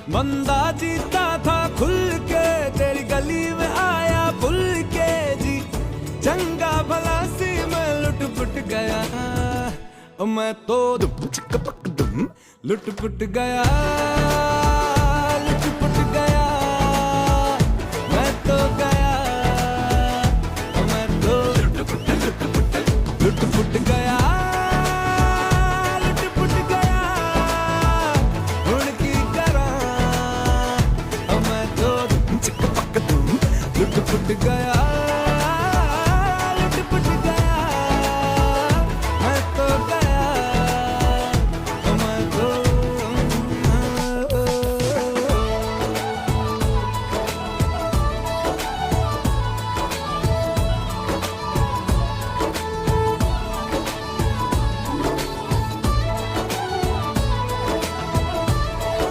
बंदा जीता था खुल के, तेरी गली में आया भूल के जी। चंगा भला सी मैं लुट पुट गया, मैं तो दुम चिक पक दुम लुट पुट गया।